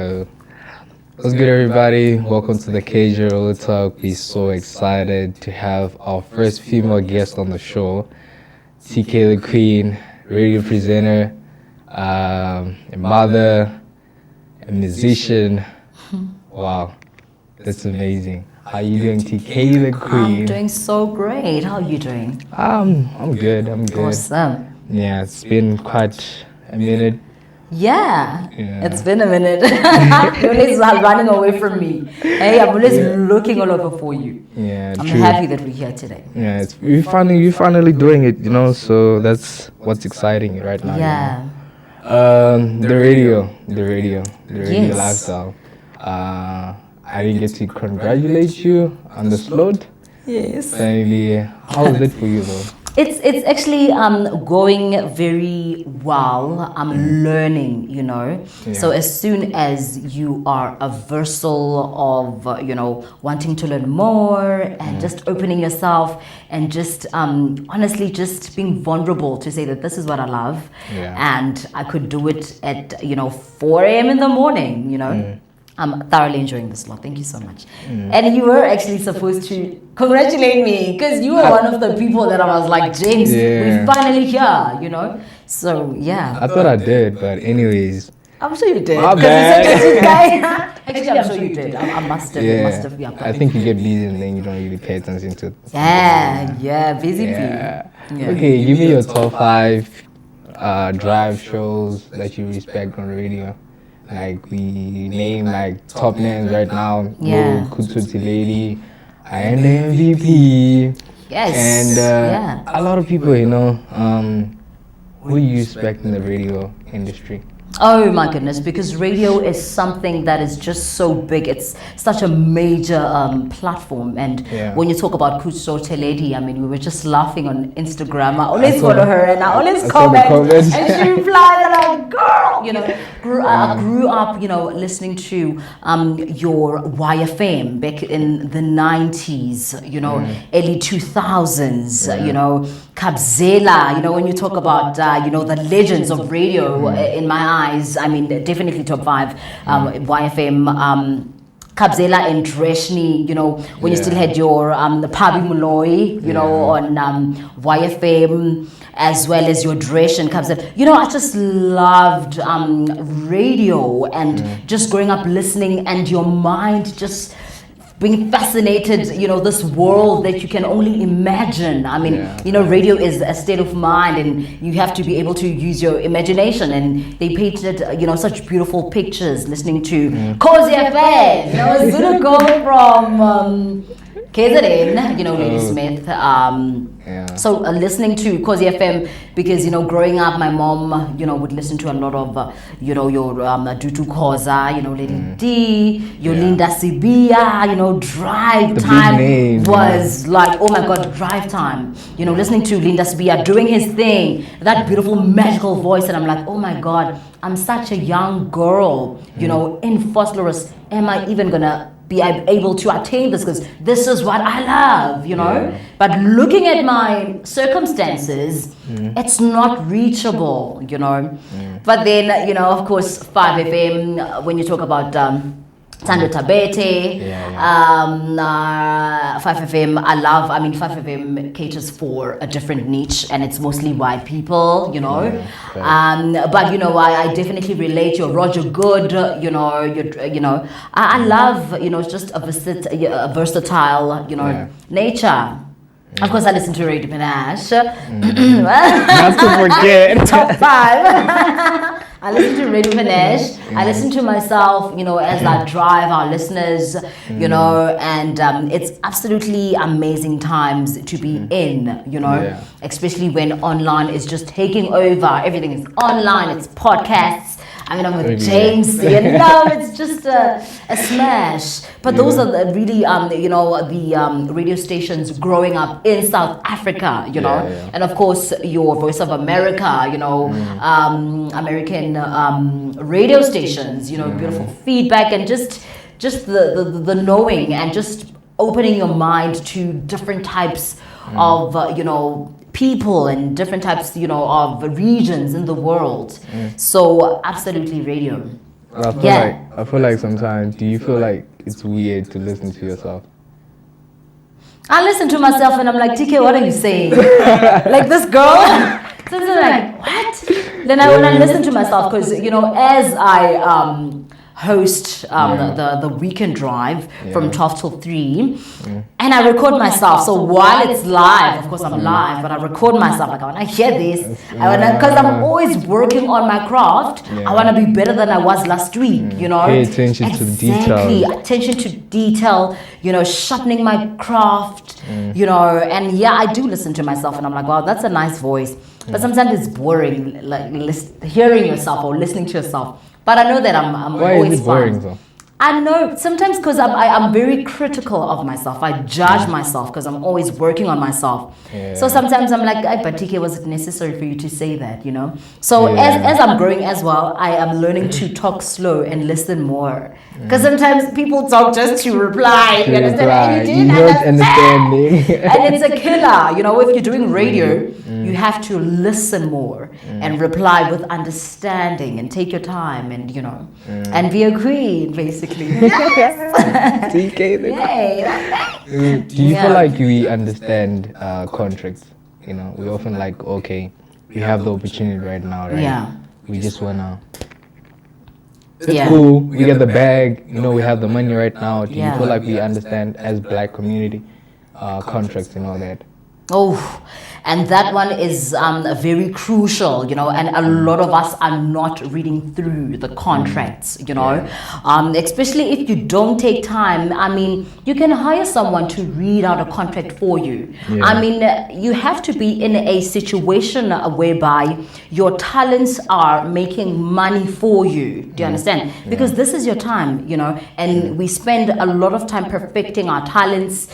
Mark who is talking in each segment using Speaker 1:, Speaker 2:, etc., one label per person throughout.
Speaker 1: What's good, everybody? Welcome to the THEKJREALTALK. We're so excited to have our first female guest on the show, TK the Queen, radio presenter, a mother, a musician. Wow, that's amazing. How you doing, TK the Queen?
Speaker 2: I'm doing so great. How are you doing?
Speaker 1: I'm good. I'm good.
Speaker 2: Awesome.
Speaker 1: Yeah, it's been quite a minute.
Speaker 2: Yeah,
Speaker 1: Yeah.
Speaker 2: it's been a minute. You're always running away from me. Hey, I'm always looking all over for you.
Speaker 1: Yeah,
Speaker 2: I'm
Speaker 1: true.
Speaker 2: happy that we're here today.
Speaker 1: Yeah, you're finally doing it, so that's what's exciting right now.
Speaker 2: Yeah.
Speaker 1: The radio
Speaker 2: Yes.
Speaker 1: lifestyle. I didn't get to congratulate you on the slot.
Speaker 2: Yes.
Speaker 1: Maybe, how was it for you though?
Speaker 2: It's actually going very well. I'm learning,
Speaker 1: Yeah.
Speaker 2: So as soon as you are a vessel of, wanting to learn more and just opening yourself and just honestly just being vulnerable to say that this is what I love,
Speaker 1: Yeah.
Speaker 2: and I could do it at 4 a.m. in the morning, I'm thoroughly enjoying this lot. Thank you so much. And you were actually supposed to congratulate me because you were one of the people that I was like, James,
Speaker 1: Yeah.
Speaker 2: we're finally here, So, yeah.
Speaker 1: I thought I did, but anyways.
Speaker 2: I'm sure you did.
Speaker 1: My
Speaker 2: 'Cause you
Speaker 1: bad.
Speaker 2: said that you guys- Actually, I'm sure you did. I must have.
Speaker 1: Yeah,
Speaker 2: Must have. Yeah.
Speaker 1: I think you get busy and then you don't really pay attention to it.
Speaker 2: Yeah. Busy
Speaker 1: Yeah.
Speaker 2: bee. Yeah.
Speaker 1: Okay, give me your top 5 drive shows that you respect on the radio. Like we name like top names right now.
Speaker 2: Yeah.
Speaker 1: Kututi Lady, I am the MVP.
Speaker 2: Yes.
Speaker 1: And
Speaker 2: yeah.
Speaker 1: a lot of people, who you respect in the radio industry?
Speaker 2: Oh my goodness, because radio is something that is just so big. It's such a major platform. And
Speaker 1: Yeah.
Speaker 2: when you talk about Kucho Teledi, I mean, we were just laughing on Instagram. I always
Speaker 1: saw
Speaker 2: follow
Speaker 1: the-
Speaker 2: her and I always
Speaker 1: I saw the
Speaker 2: comment.
Speaker 1: comments.
Speaker 2: And she replied, and I'm like, girl, I grew up, listening to your YFM back in the 90s, early 2000s, Kabzela, when you talk about, the legends of radio in my eyes, I mean, definitely top 5, YFM, Kabzela and Dreshni, when you still
Speaker 1: Yeah.
Speaker 2: had your the Pabi Muloi, on YFM, as well as your Dresh and Kabzela. I just loved radio and just growing up listening, and your mind just being fascinated, this world that you can only imagine. I mean,
Speaker 1: Yeah.
Speaker 2: radio is a state of mind, and you have to be able to use your imagination. And they painted, such beautiful pictures listening to Cozy FM, Zulu girl from KZN, Lady Smith.
Speaker 1: Yeah.
Speaker 2: So listening to Cozy FM because, growing up, my mom, would listen to a lot of, your Dutu Koza, Lady D, Yolinda Sibia, Drive
Speaker 1: The big
Speaker 2: Time
Speaker 1: name,
Speaker 2: was like, oh my God, Drive Time. Listening to Linda Sibia doing his thing, that beautiful magical voice, and I'm like, oh my God, I'm such a young girl, in Phosphorus. Am I even gonna be able to attain this, because this is what I love,
Speaker 1: Yeah.
Speaker 2: But looking at my circumstances, it's not reachable, But then, of course, 5FM, when you talk about Tando Tabete, 5FM, I love, 5FM caters for a different niche, and it's mostly white people, But, I definitely relate. Your Roger Good, I love, just a versatile, nature. Of course, I listen to Radio Panache.
Speaker 1: Not to forget.
Speaker 2: Top 5. I listen to Radio Panache. I listen to myself, as I drive our listeners, and it's absolutely amazing times to be in,
Speaker 1: Yeah.
Speaker 2: especially when online is just taking over. Everything is online. It's podcasts. I'm with
Speaker 1: Really,
Speaker 2: James, it's just a smash. But those are the really, the radio stations growing up in South Africa,
Speaker 1: Yeah.
Speaker 2: and of course your Voice of America, American radio stations, beautiful feedback, and just the knowing, and just opening your mind to different types of, people and different types, of regions in the world. So absolutely radio.
Speaker 1: I feel like sometimes, do you feel like it's weird to listen to yourself?
Speaker 2: I listen to myself and I'm like, TK, what are you saying? Like this girl? So I'm like, what? Then when I listen to myself, because, as I host the weekend drive from 12 till 3, and I record myself. So while it's live, of course I'm live, but I record myself. Like, I want to hear this. Because I'm always working on my craft. I want to be better than I was last week,
Speaker 1: Pay attention to detail.
Speaker 2: Attention to detail, sharpening my craft, and I do listen to myself and I'm like, wow, that's a nice voice. But sometimes it's boring, like hearing yourself or listening to yourself. But I know that I'm
Speaker 1: Why
Speaker 2: always
Speaker 1: is it boring,
Speaker 2: fun.
Speaker 1: though?
Speaker 2: I know sometimes because I'm very critical of myself. I judge myself because I'm always working on myself. So sometimes I'm like, but TK, was it necessary for you to say that, So as I'm growing as well, I am learning to talk slow and listen more. Because sometimes people talk just to reply. You understand? And you didn't understand. And it's a killer. If you're doing radio, you have to listen more and reply with understanding and take your time and, and be a queen, basically. Yes.
Speaker 1: TK, do you feel like we understand contracts? We often like, okay, we have the opportunity right now, right?
Speaker 2: Yeah.
Speaker 1: We just wanna. It's cool. We get the bag. We have the money right now. Do you feel like we understand as Black community contracts and all that?
Speaker 2: Oh, and that one is very crucial, and a lot of us are not reading through the contracts, especially if you don't take time. I mean, you can hire someone to read out a contract for you. I mean, you have to be in a situation whereby your talents are making money for you. Do you understand? Because this is your time, and we spend a lot of time perfecting our talents,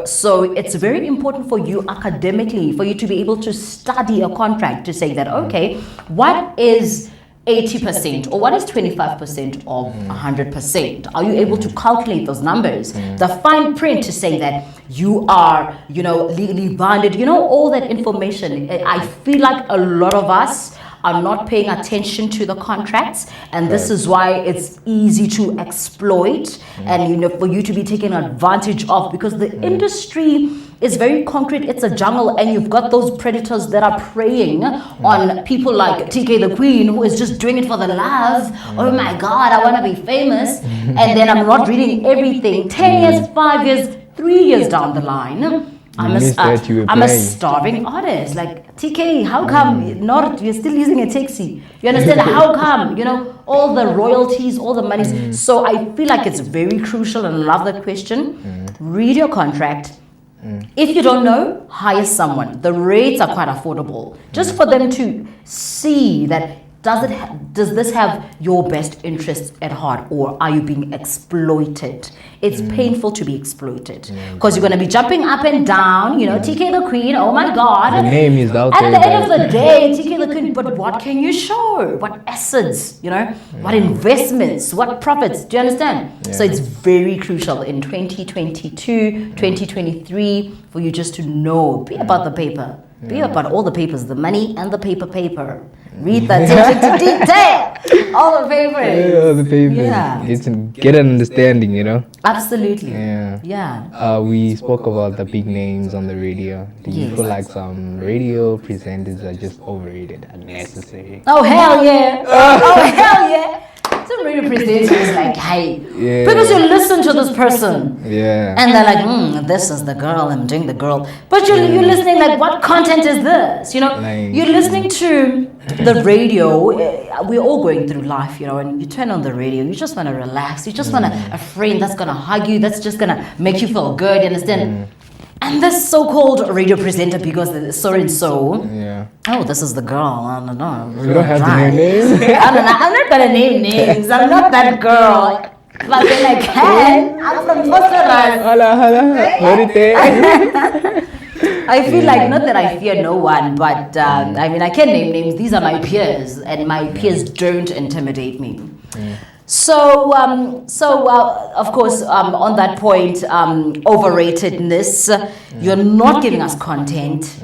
Speaker 2: so it's very important for you academically, for you to be able to study a contract to say that, okay, what is 80% or what is 25% of 100%? Are you able to calculate those numbers? The fine print to say that you are, legally binded, all that information. I feel like a lot of us are not paying attention to the contracts, and this is why it's easy to exploit and for you to be taken advantage of, because the industry is very concrete. It's a jungle, and you've got those predators that are preying on people like TK the Queen, who is just doing it for the love. Oh my God, I want to be famous, and then I'm not reading everything. 10 years, 5 years, 3 years down the line, I'm a starving artist. Like, TK, how come you're still using a taxi? You understand? How come? All the royalties, all the monies. So I feel like it's very crucial, and I love that question. Read your contract. If you don't know, hire someone. The rates are quite affordable. Just for them to see that, does this have your best interests at heart, or are you being exploited? It's painful to be exploited, because you're going to be jumping up and down, TK the Queen, oh my God.
Speaker 1: The name is out there.
Speaker 2: At the end of the day, TK the Queen, but what can you show? What assets, what investments, what profits, do you understand? So it's very crucial in 2022, 2023, for you just to know, be about the paper. Be about all the papers, the money and the paper. Read the attention to detail. All the papers.
Speaker 1: All the papers.
Speaker 2: Yeah.
Speaker 1: Get an understanding,
Speaker 2: Absolutely.
Speaker 1: Yeah. We spoke about the big names on the radio. Do you feel like some radio presenters are just overrated, unnecessary?
Speaker 2: Oh, hell yeah. Oh, hell yeah. Some radio presenters like, hey, because you listen to this person.
Speaker 1: Yeah.
Speaker 2: And they're like, this is the girl, I'm doing the girl. But you're listening like, what content is this? You're listening to the radio. We're all going through life, and you turn on the radio, you just want to relax. You just want a friend that's going to hug you, that's just going to make you feel good, you understand? And this so-called radio presenter, because it's so and so.
Speaker 1: Yeah.
Speaker 2: Oh, this is the girl. I don't know.
Speaker 1: We don't have to name names.
Speaker 2: I'm not gonna name names. I'm not that girl. But then I can. I'm from I feel like, not that I fear no one, but I can name names. These are my peers, and my peers don't intimidate me. So, of course, on that point, overratedness, you're not giving us content,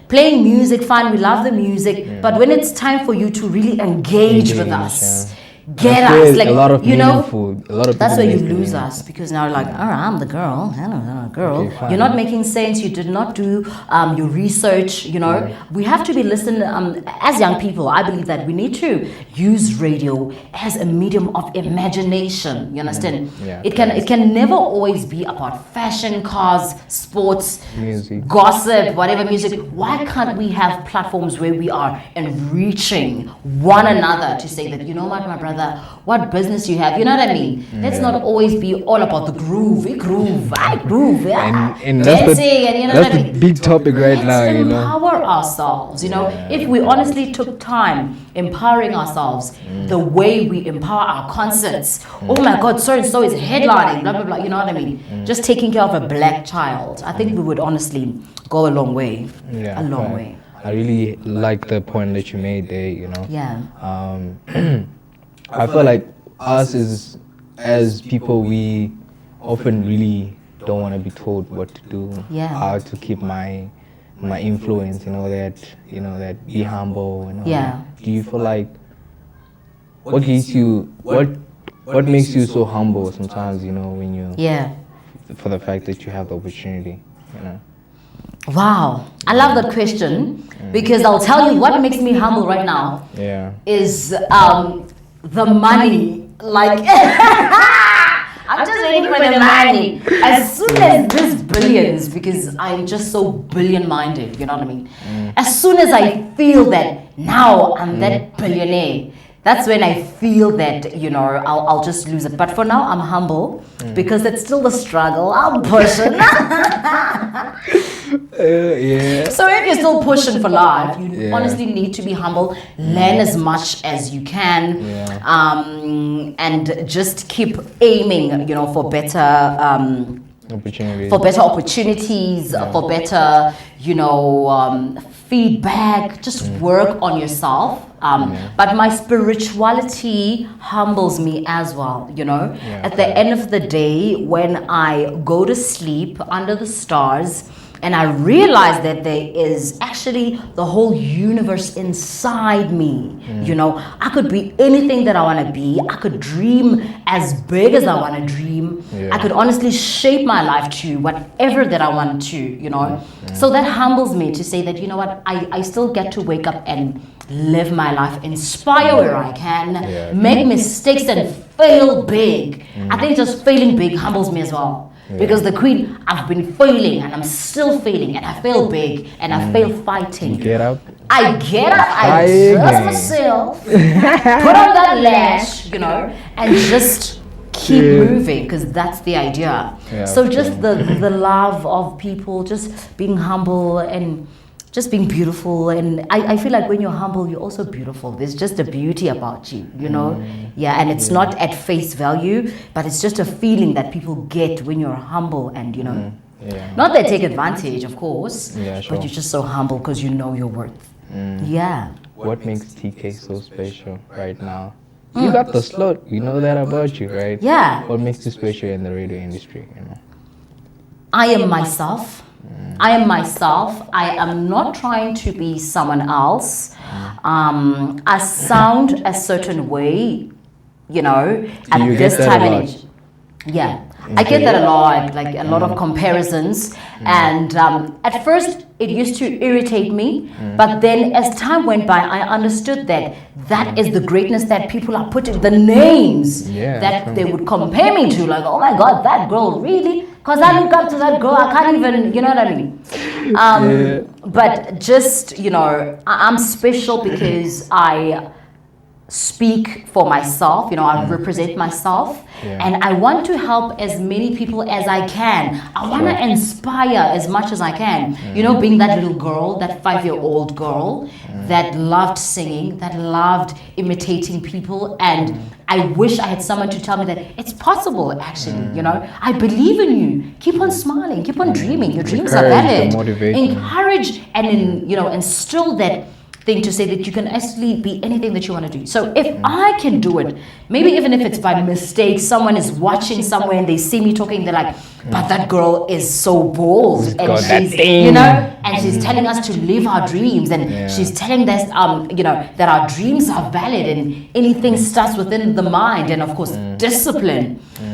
Speaker 2: Playing music, fine, we love the music, but when it's time for you to really engage with us, get
Speaker 1: That's
Speaker 2: us.
Speaker 1: where
Speaker 2: Like,
Speaker 1: a lot of
Speaker 2: you know,
Speaker 1: meaningful, a lot of
Speaker 2: that's
Speaker 1: people
Speaker 2: where you
Speaker 1: make it
Speaker 2: lose
Speaker 1: meaningful.
Speaker 2: us, because now you're like, all right, I'm the girl. I don't know, girl.
Speaker 1: Okay, fine.
Speaker 2: You're not making sense. You did not do your research. You know, we have to be listening. As young people, I believe that we need to use radio as a medium of imagination. You understand?
Speaker 1: Yeah,
Speaker 2: It can never always be about fashion, cars, sports,
Speaker 1: Music.
Speaker 2: gossip, whatever music. Why can't we have platforms where we are enriching one another to say that, you know what, my brother, what business you have? You know what I mean? Let's not always be all about the groove. We groove, I groove, yeah.
Speaker 1: And that's
Speaker 2: Dancing, and you know
Speaker 1: that's
Speaker 2: what I
Speaker 1: the
Speaker 2: mean?
Speaker 1: big topic right
Speaker 2: Let's
Speaker 1: now, you know.
Speaker 2: empower ourselves. You know, if we honestly took time empowering ourselves the way we empower our concerts. Oh my God, so and so is headlining, blah blah blah. You know what I mean? Just taking care of a black child. I think we would honestly go a long way.
Speaker 1: Yeah,
Speaker 2: A long
Speaker 1: fine.
Speaker 2: way.
Speaker 1: I really like the point that you made there, you know.
Speaker 2: Yeah.
Speaker 1: I feel like us as people, we often really don't want to be told what to do,
Speaker 2: Yeah.
Speaker 1: how to keep my influence, that be humble and all
Speaker 2: Yeah.
Speaker 1: that. Do you feel like what makes you so humble sometimes, when you
Speaker 2: Yeah.
Speaker 1: for the fact that you have the opportunity,
Speaker 2: Wow. I love that question, because I'll tell you what makes me humble right now
Speaker 1: Yeah.
Speaker 2: is the money. Like, I'm just waiting for the money. As soon as this billions, because I'm just so billion minded, you know what I mean? As soon as I feel that now I'm that billionaire, that's when I feel that, I'll just lose it. But for now, I'm humble, because it's still the struggle. I'm pushing.
Speaker 1: Yeah.
Speaker 2: So if you're still pushing for life, you
Speaker 1: Yeah.
Speaker 2: honestly need to be humble, learn as much as you can, and just keep aiming, for better
Speaker 1: Opportunity.
Speaker 2: for better opportunities, for better, feedback. Just work on yourself. But my spirituality humbles me as well, At the end of the day, when I go to sleep under the stars, and I realize that there is actually the whole universe inside me. I could be anything that I want to be. I could dream as big as I want to dream.
Speaker 1: Yeah.
Speaker 2: I could honestly shape my life to whatever that I want to, So that humbles me to say that, you know what, I still get to wake up and live my life, inspire where I can,
Speaker 1: Yeah.
Speaker 2: make mistakes and fail big. I think just failing big humbles me as well. Because the queen, I've been failing and I'm still failing, and I fail big and I fail fighting.
Speaker 1: Get up.
Speaker 2: I get up, I
Speaker 1: Try
Speaker 2: adjust
Speaker 1: again.
Speaker 2: myself, put on that lash, and just keep moving, because that's the idea.
Speaker 1: Yeah,
Speaker 2: So
Speaker 1: okay.
Speaker 2: just the love of people, just being humble and just being beautiful. And I feel like when you're humble, you're also beautiful. There's just a beauty about you, Yeah, and it's not at face value, but it's just a feeling that people get when you're humble and,
Speaker 1: Yeah.
Speaker 2: not that take advantage, of course,
Speaker 1: Yeah, sure.
Speaker 2: but you're just so humble because you know your worth. Yeah.
Speaker 1: What makes TK so special right now? You got the slot, you know that about you, right?
Speaker 2: Yeah.
Speaker 1: What makes you special in the radio industry,
Speaker 2: I am myself. I am myself. I am not trying to be someone else. I sound a certain way, at
Speaker 1: you
Speaker 2: this
Speaker 1: get that
Speaker 2: time
Speaker 1: a
Speaker 2: and
Speaker 1: lot?
Speaker 2: age. Yeah, I get that a lot, like a lot of comparisons. And at first, it used to irritate me. But then as time went by, I understood that that is the greatness that people are putting, the names
Speaker 1: Yeah,
Speaker 2: that
Speaker 1: true.
Speaker 2: they would compare me to. Like, oh my God, that girl, really? Because I look up to that girl, I can't even, you know what I mean? But just, I'm special because I speak for myself, I represent myself,
Speaker 1: Yeah.
Speaker 2: and I want to help as many people as I can. I want to inspire as much as I can. Being that little girl, that 5-year-old girl that loved singing, that loved imitating people, and I wish I had someone to tell me that it's possible, actually, I believe in you. Keep on smiling, keep on dreaming. Your dreams are
Speaker 1: Encourage
Speaker 2: valid.
Speaker 1: and motivate.
Speaker 2: Encourage and instill that thing to say that you can actually be anything that you want to do. So if I can do it, maybe even if it's by mistake, someone is watching somewhere and they see me talking, they're like, but that girl is so bold, and she's, you know, and she's telling us to live our dreams, and she's telling us, you know, that our dreams are valid, and anything starts within the mind, and of course, discipline.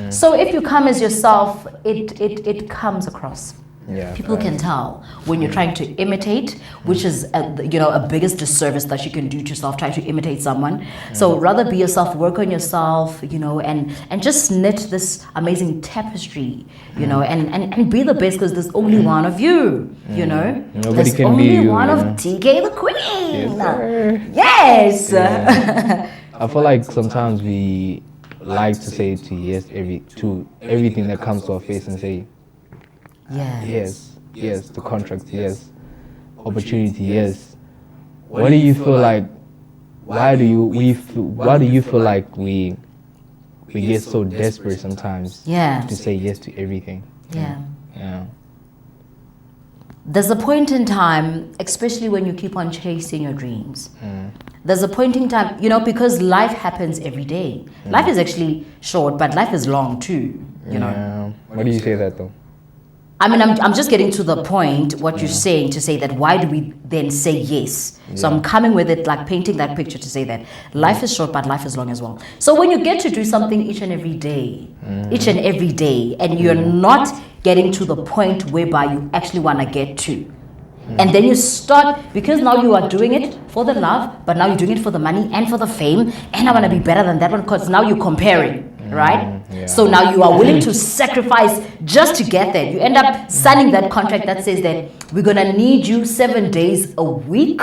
Speaker 2: So if you come as yourself, it comes across.
Speaker 1: Yeah,
Speaker 2: People can tell when you're trying to imitate, which is a biggest disservice that you can do to yourself, try to imitate someone. So rather be yourself, work on yourself, you know, and just knit this amazing tapestry, you know, and be the best, because there's only one of you, you know.
Speaker 1: Nobody
Speaker 2: there's
Speaker 1: can
Speaker 2: only
Speaker 1: be you,
Speaker 2: one
Speaker 1: you
Speaker 2: of
Speaker 1: know?
Speaker 2: TK the Queen.
Speaker 1: Yes,
Speaker 2: Yes.
Speaker 1: Yeah. I feel like sometimes we like to say to everything that comes to our face and say yes, the contract, yes, opportunity, yes. What do you feel like? Why do you feel like we get so desperate sometimes? To say yes to everything. Yeah.
Speaker 2: There's a point in time, especially when you keep on chasing your dreams. There's a point in time, you know, because life happens every day. Life is actually short, but life is long too, you know.
Speaker 1: Why do you say that though?
Speaker 2: I mean, I'm just getting to the point, what you're saying, to say that why do we then say yes? So I'm coming with it, like painting that picture to say that life is short, but life is long as well. So when you get to do something each and every day, and you're not getting to the point whereby you actually want to get to, and then you start, because now you are doing it for the love, but now you're doing it for the money and for the fame, and I want to be better than that one, because now you're comparing. Right? So now you are willing to sacrifice just to get there. You end up signing that contract that says that we're going to need you 7 days a week.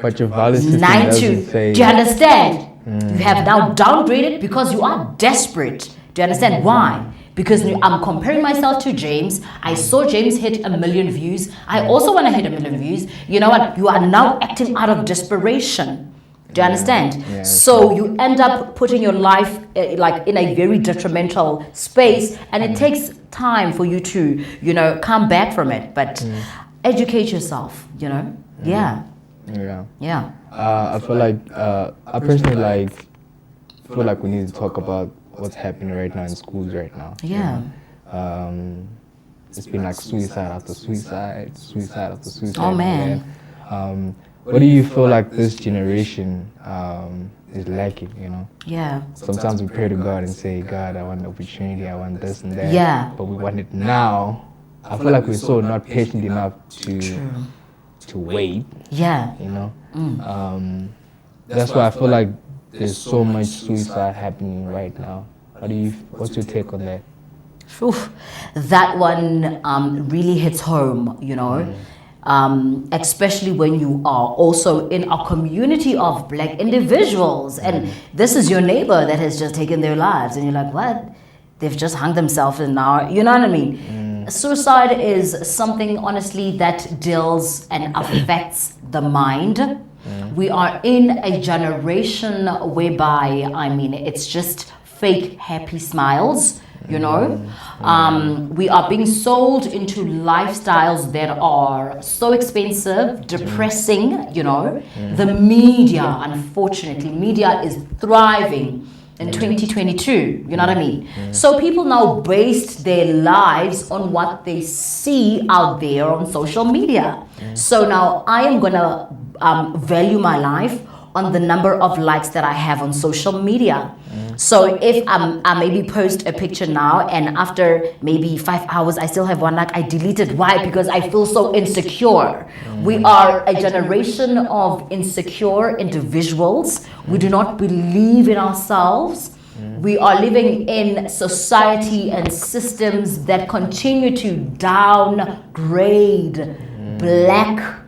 Speaker 1: But your value system
Speaker 2: 9 to.
Speaker 1: doesn't say.
Speaker 2: Do you understand? You have now downgraded because you are desperate. Do you understand why? Because I'm comparing myself to James. I saw James hit 1 million views. I also want to hit 1 million views. You know what? You are now acting out of desperation. Do you understand? So you end up putting your life like in a very detrimental space, and it takes time for you to, you know, come back from it. But educate yourself, you know? Yeah.
Speaker 1: I feel like I personally feel like we need to talk about what's happening right now in schools right now. It's been like suicide after suicide after suicide.
Speaker 2: Oh man.
Speaker 1: What do you feel like this generation is lacking, you know? Sometimes we pray to God and say, God, I want the opportunity, I want this and that. But we want it now. I feel like we're so not patient enough to wait. You know? That's why I feel like there's so much suicide happening right now. What's your take on that?
Speaker 2: That one really hits home, you know. Especially when you are also in a community of black individuals, and this is your neighbor that has just taken their lives, and you're like, what? They've just hung themselves, and now, you know what I mean? Suicide is something, honestly, that deals and affects the mind. We are in a generation whereby, I mean, it's just fake happy smiles. You know, we are being sold into lifestyles that are so expensive, depressing, you know. The media, unfortunately, media is thriving in 2022, you know what I mean? So people now based their lives on what they see out there on social media. So now I am gonna value my life on the number of likes that I have on social media. So if I maybe post a picture now, and after maybe 5 hours I still have 1 like, I delete it. Why? Because I feel so insecure. We are a generation of insecure individuals. We do not believe in ourselves. We are living in society and systems that continue to downgrade black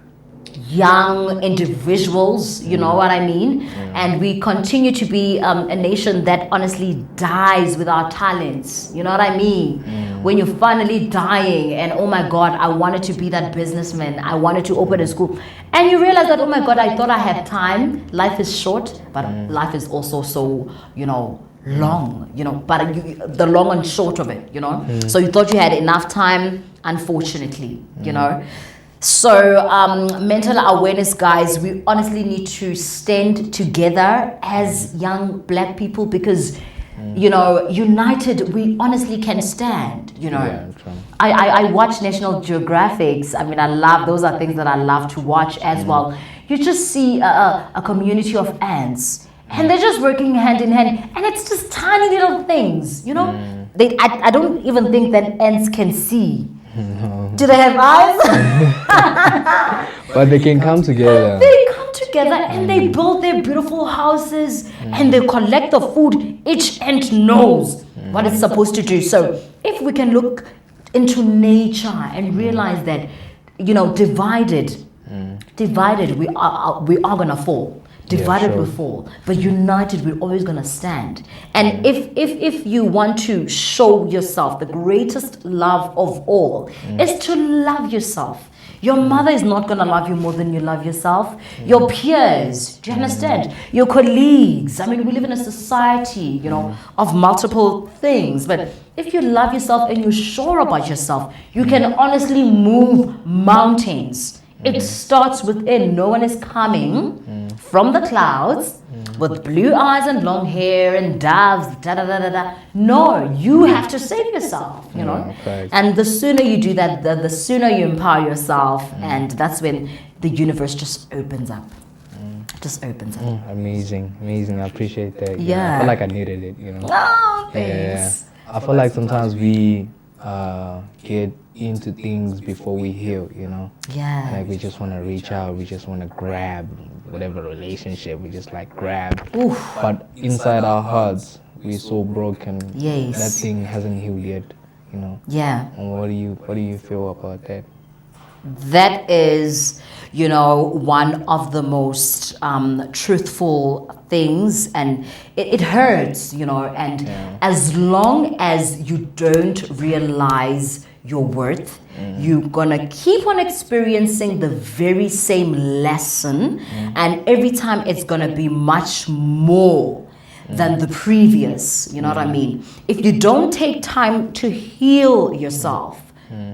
Speaker 2: young individuals, you know what I mean? And we continue to be a nation that honestly dies with our talents, you know what I mean? When you're finally dying and, oh my God, I wanted to be that businessman, I wanted to open a school, and you realize that, oh my God, I thought I had time. Life is short, but life is also so, you know, long, you know, but the long and short of it, you know? So you thought you had enough time, unfortunately, you know? So, mental awareness, guys, we honestly need to stand together as young black people because, you know, united, we honestly can stand, you know.
Speaker 1: Yeah, true.
Speaker 2: I watch National Geographics. I mean, I love, those are things that I love to watch as well. You just see a community of ants and they're just working hand in hand and it's just tiny little things, you know. I don't even think that ants can see. Do they have eyes?
Speaker 1: But they can come together.
Speaker 2: They come together and they build their beautiful houses and they collect the food. Each ant knows what it's supposed to do. So if we can look into nature and realize that, you know, divided we are gonna fall. Divided
Speaker 1: sure.
Speaker 2: we fall, but united we're always gonna stand. And if you want to show yourself, the greatest love of all is to love yourself. Your mother is not gonna love you more than you love yourself. Your peers, do you understand? Your colleagues. I mean, we live in a society, you know, of multiple things. But if you love yourself and you're sure about yourself, you can honestly move mountains. It starts within. No one is coming from the clouds with blue eyes and long hair and doves. No, you have to save yourself, you know.
Speaker 1: Facts.
Speaker 2: And the sooner you do that, the sooner you empower yourself, and that's when the universe just opens up. Just opens up.
Speaker 1: Amazing. I appreciate that. you know.
Speaker 2: Yeah.
Speaker 1: I feel like I needed it, you know.
Speaker 2: Oh,
Speaker 1: Yeah.
Speaker 2: thanks.
Speaker 1: I feel like sometimes we get into things before we heal, you know.
Speaker 2: Yeah.
Speaker 1: Like we just want to reach out, we just want to grab whatever relationship, we just like grab.
Speaker 2: Oof.
Speaker 1: But inside our hearts, we're so broken.
Speaker 2: Yes.
Speaker 1: That thing hasn't healed yet, you know.
Speaker 2: Yeah.
Speaker 1: And what do you feel about that?
Speaker 2: That is, you know, one of the most truthful things, and it hurts, you know, and as long as you don't realize your worth, you're gonna keep on experiencing the very same lesson, and every time it's gonna be much more than the previous, you know what I mean? If you don't take time to heal yourself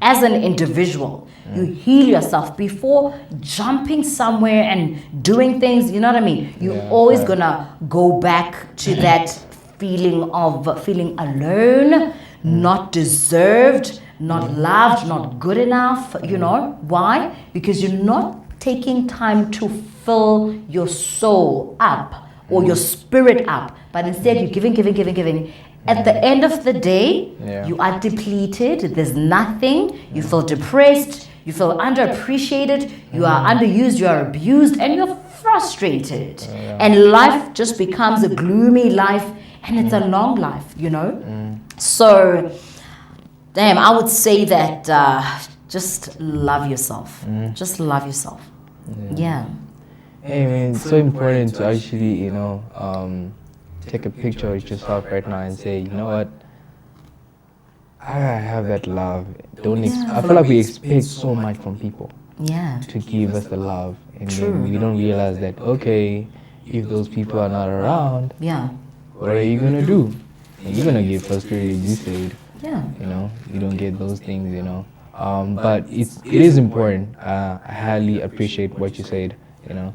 Speaker 2: as an individual, you heal yourself before jumping somewhere and doing things, you know what I mean? You're always gonna go back to that feeling of feeling alone, not deserved, not loved, not good enough, you know? Why? Because you're not taking time to fill your soul up or your spirit up, but instead you're giving. At the end of the day, you are depleted, there's nothing, you feel depressed, you feel underappreciated, you are underused, you are abused, and you're frustrated. And life just becomes a gloomy life, and it's a long life, you know? So, damn, I would say that just love yourself. Just love yourself. Yeah.
Speaker 1: Hey man, it's so important to actually, you know, take a picture of yourself right now and say, you know what, I have that love. I feel like we expect so much from people
Speaker 2: Yeah.
Speaker 1: to give us the love, and
Speaker 2: True.
Speaker 1: then we don't realize that, okay, if those people are not around,
Speaker 2: Yeah.
Speaker 1: what are you gonna do? And you're gonna get frustrated. You said,
Speaker 2: Yeah.
Speaker 1: you know, you don't get those things, you know. But it is important. I highly appreciate what you said, you know.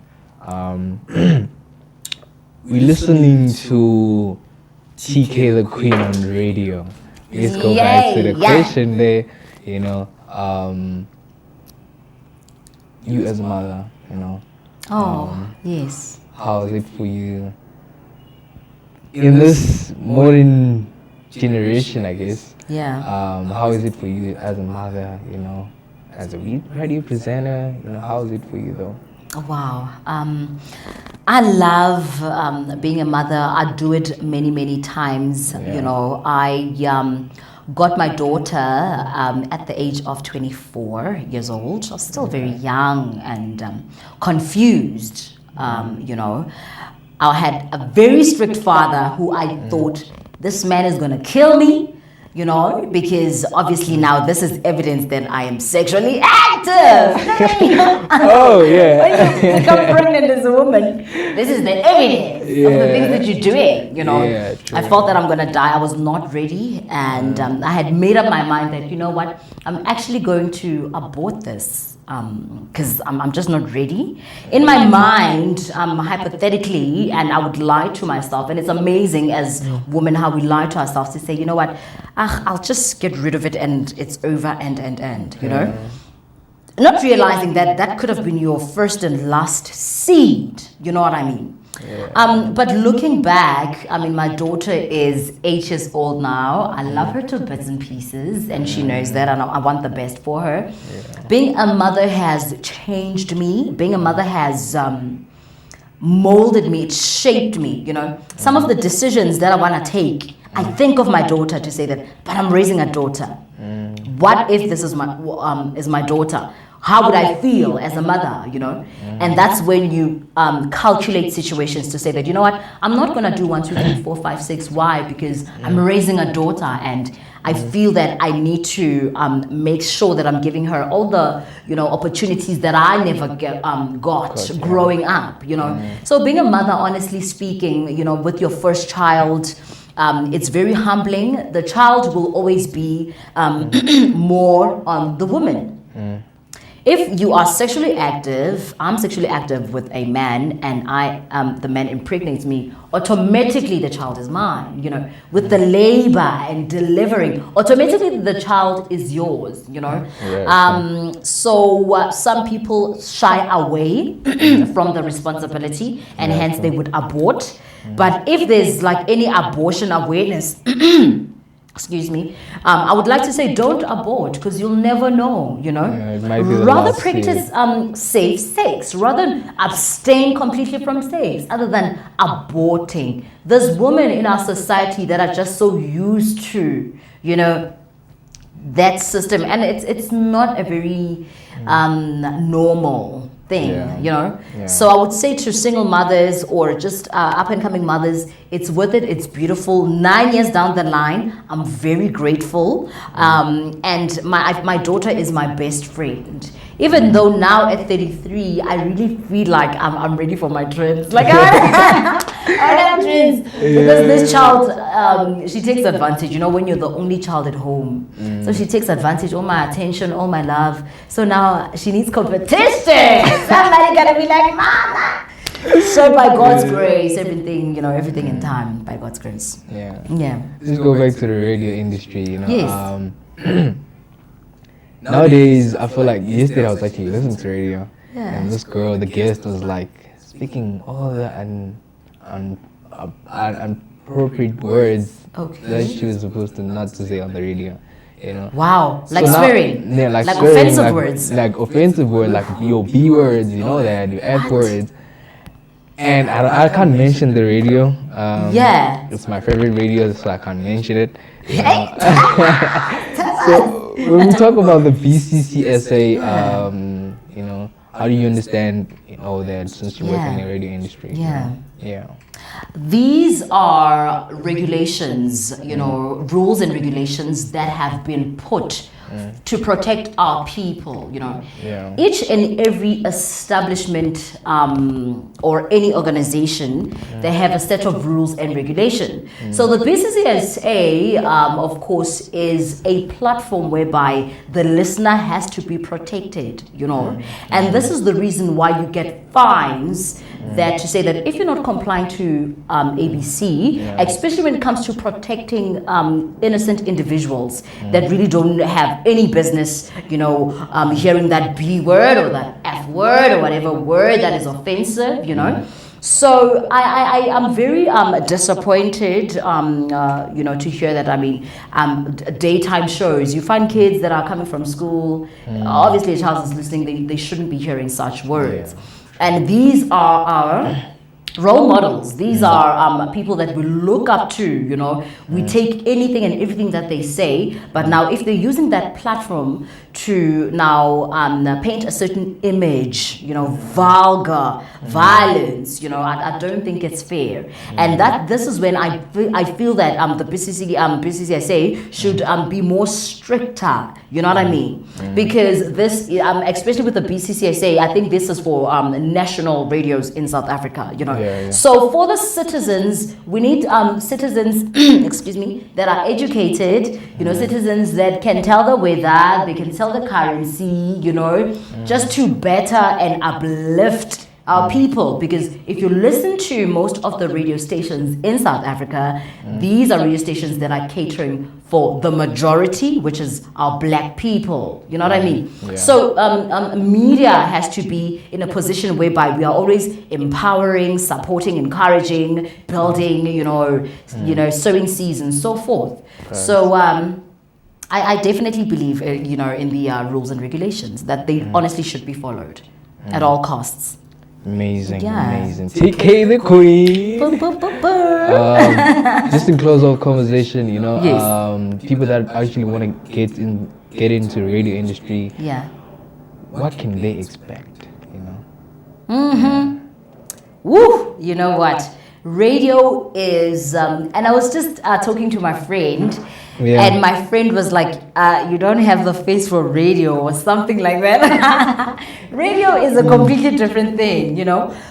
Speaker 1: We're listening to TK the Queen on the radio. Let's go back to the question there, you know. You as a mother, you know.
Speaker 2: Oh, yes.
Speaker 1: How is it for you in this modern generation, I guess?
Speaker 2: Yeah.
Speaker 1: How is it for you as a mother, you know, as a radio presenter, you know, how is it for you though?
Speaker 2: Wow. I love being a mother. I do it many times. You know, I got my daughter at the age of 24 years old. I was still very young and confused. You know, I had a very strict father who I thought, this man is going to kill me. You know, because obviously now this is evidence that I am sexually active.
Speaker 1: Oh, yeah.
Speaker 2: When you become pregnant as a woman, this is the evidence of the things that you're doing, you know.
Speaker 1: Yeah, true.
Speaker 2: I felt that I'm going to die. I was not ready. And I had made up my mind that, you know what, I'm actually going to abort this. because I'm just not ready. In my mind, hypothetically, and I would lie to myself, and it's amazing as women how we lie to ourselves to say, you know what, I'll just get rid of it and it's over and you know. Not realizing that could have been your first and last seed, you know what I mean? But looking back, I mean, my daughter is 8 years old now. I love her to bits and pieces, and she knows that, and I want the best for her. Being a mother has changed me. Being a mother has molded me, it shaped me, you know. Some of the decisions that I want to take, I think of my daughter to say that, but I'm raising a daughter. What if this is my daughter? How would I feel as a mother, you know? And that's when you calculate situations to say that, you know what, I'm not going to do 1, 2, 3, 4, 5, 6. Why? Because I'm raising a daughter, and I feel that I need to make sure that I'm giving her all the, you know, opportunities that I never got growing up, you know? So being a mother, honestly speaking, you know, with your first child, it's very humbling. The child will always be more on the woman. If you are sexually active, I'm sexually active with a man, and the man impregnates me, automatically the child is mine, you know. With the labor and delivering, automatically the child is yours, you know. So some people shy away from the responsibility, and hence they would abort. But if there's like any abortion awareness, excuse me, I would like to say don't abort, because you'll never know, you know.
Speaker 1: It might be the
Speaker 2: rather
Speaker 1: last
Speaker 2: practice safe sex, rather abstain completely from sex, other than aborting. There's women in our society that are just so used to, you know, that system, and it's not a very normal thing, you know. So I would say to single mothers or just up and coming mothers, it's worth it. It's beautiful. 9 years down the line, I'm very grateful, and my daughter is my best friend. Even though now at 33, I really feel like I'm ready for my twins. Like I have twins, because this child, she takes advantage. You know, when you're the only child at home, so she takes advantage, all my attention, all my love. So now she needs competition. Somebody gotta be like, mama. So by God's grace, everything, you know, everything in time, by God's grace.
Speaker 1: Let's go back to the radio industry, you know.
Speaker 2: Yes.
Speaker 1: Nowadays, I feel like yesterday I was actually listening to radio, and this girl, the guest, was like speaking all the inappropriate words that she was supposed to not to say on the radio, you know.
Speaker 2: Wow,
Speaker 1: So
Speaker 2: like
Speaker 1: now-
Speaker 2: swearing,
Speaker 1: yeah, like swearing,
Speaker 2: offensive words.
Speaker 1: like offensive words, like your B words, you know that, your F words. And I can't mention the radio. It's my favorite radio, so I can't mention it. You know? So when we talk about the BCCSA, you know, how do you understand, you know, that since you work in the radio industry?
Speaker 2: These are regulations, you know, rules and regulations that have been put to protect our people, you know. Each and every establishment or any organization, they have a set of rules and regulation. So the BCCSA, of course, is a platform whereby the listener has to be protected, you know. And this is the reason why you get fines that to say that if you're not complying to ABC, especially when it comes to protecting innocent individuals that really don't have any business, you know, hearing that B word or that F word or whatever word that is offensive, you know. So I am very disappointed, you know, to hear that. I mean, daytime shows, you find kids that are coming from school, obviously a child is listening, they shouldn't be hearing such words. And these are our role models. These are people that we look up to, you know. We take anything and everything that they say, but now if they're using that platform to now paint a certain image, you know, vulgar, violence, you know, I don't think it's fair. And this is when I feel that the BCCSA should be more stricter, you know what I mean? Because this, especially with the BCCSA, I think this is for national radios in South Africa, you know.
Speaker 1: Yeah.
Speaker 2: So for the citizens, we need citizens, excuse me, that are educated, citizens that can tell the weather, they can tell the currency, just to better and uplift our people. Because if you listen to most of the radio stations in South Africa, these are radio stations that are catering for the majority, which is our black people. You know what I mean?
Speaker 1: Yeah.
Speaker 2: So media has to be in a position whereby we are always empowering, supporting, encouraging, building, sowing seeds and so forth. So I definitely believe, in the rules and regulations that they honestly should be followed at all costs.
Speaker 1: Amazing,
Speaker 2: Yeah.
Speaker 1: amazing. TK the Queen.
Speaker 2: Boom, boom, boom, boom.
Speaker 1: Just to close off conversation,
Speaker 2: Yes.
Speaker 1: people that actually want to get into radio industry,
Speaker 2: Yeah.
Speaker 1: what can they expect?
Speaker 2: Woo! You know what? Radio is, and I was just talking to my friend, and my friend was like, "You don't have the face for radio," or something like that. Radio is a completely different thing,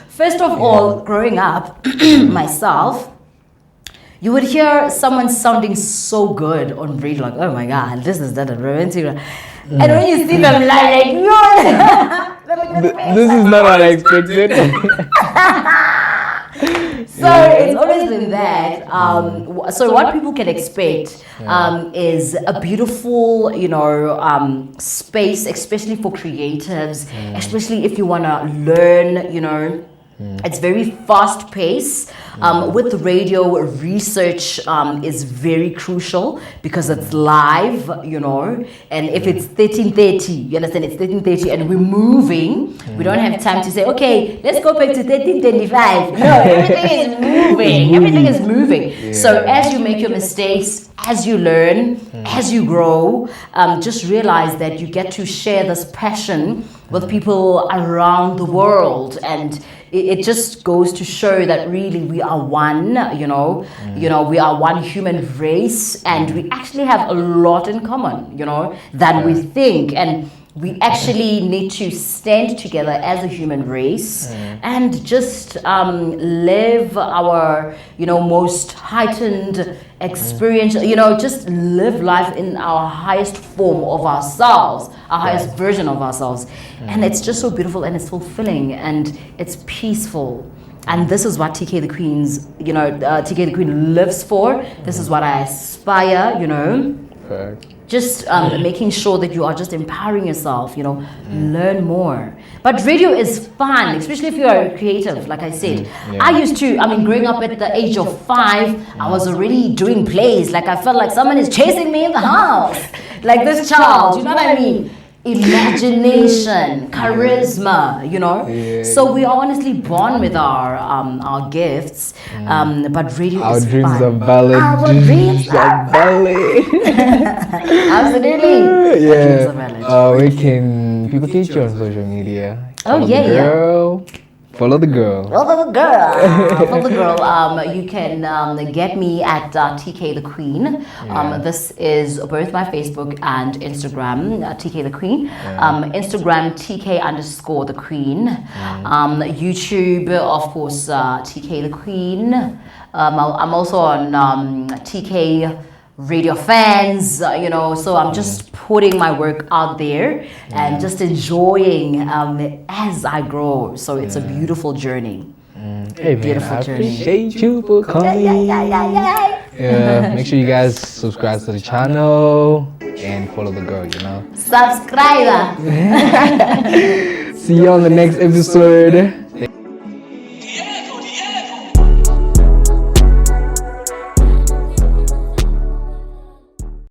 Speaker 2: First of all, growing up, myself, you would hear someone sounding so good on radio, like, "Oh my God, this is that romantic." And when you see them live, like,
Speaker 1: This is not what I expected.
Speaker 2: So it's always been that. So what people can expect is a beautiful, space, especially for creatives, especially if you want to learn, It's very fast paced. With radio, research is very crucial because it's live, and if it's 13:30, you understand, it's 13:30 and we're moving, we don't have time to say, okay, let's go back to 13:25. No, everything is moving. Everything is moving.
Speaker 1: Yeah.
Speaker 2: So as you make your mistakes, as you learn, as you grow, just realize that you get to share this passion with people around the world, and it just goes to show that really we are one, we are one human race, and we actually have a lot in common, than we think. And we actually need to stand together as a human race and just live our, most heightened experience, just live life in our highest form of ourselves, our highest version of ourselves. And it's just so beautiful, and it's fulfilling, and it's peaceful. And this is what TK the Queen's, TK the Queen lives for. This is what I aspire,
Speaker 1: Correct.
Speaker 2: Just making sure that you are just empowering yourself, learn more. But radio is fun, especially if you are creative, like I said. I used to, growing up at the age of 5, I was already doing plays. Like, I felt like someone is chasing me in the house. Like this child, you know what I mean? Imagination, charisma,
Speaker 1: Yeah.
Speaker 2: So we are honestly born with our gifts, but radio
Speaker 1: Our
Speaker 2: is
Speaker 1: dreams
Speaker 2: fun.
Speaker 1: are valid.
Speaker 2: Our dreams are
Speaker 1: valid.
Speaker 2: Absolutely. Our dreams are valid.
Speaker 1: Where can people catch you on social media?
Speaker 2: Oh,
Speaker 1: Follow
Speaker 2: yeah,
Speaker 1: the girl. Follow the girl.
Speaker 2: Follow the girl. Follow the girl. You can get me at TK the Queen. This is both my Facebook and Instagram, TK the Queen. Instagram, TK_the Queen. YouTube, of course, TK the Queen. I'm also on TK Radio Fans, so I'm just putting my work out there and just enjoying as I grow. So it's a beautiful journey.
Speaker 1: Hey, man,
Speaker 2: Beautiful
Speaker 1: I
Speaker 2: journey.
Speaker 1: appreciate you for coming. Yeah, make sure you guys subscribe to the channel and follow the girl,
Speaker 2: Subscriber.
Speaker 1: See you on the next episode.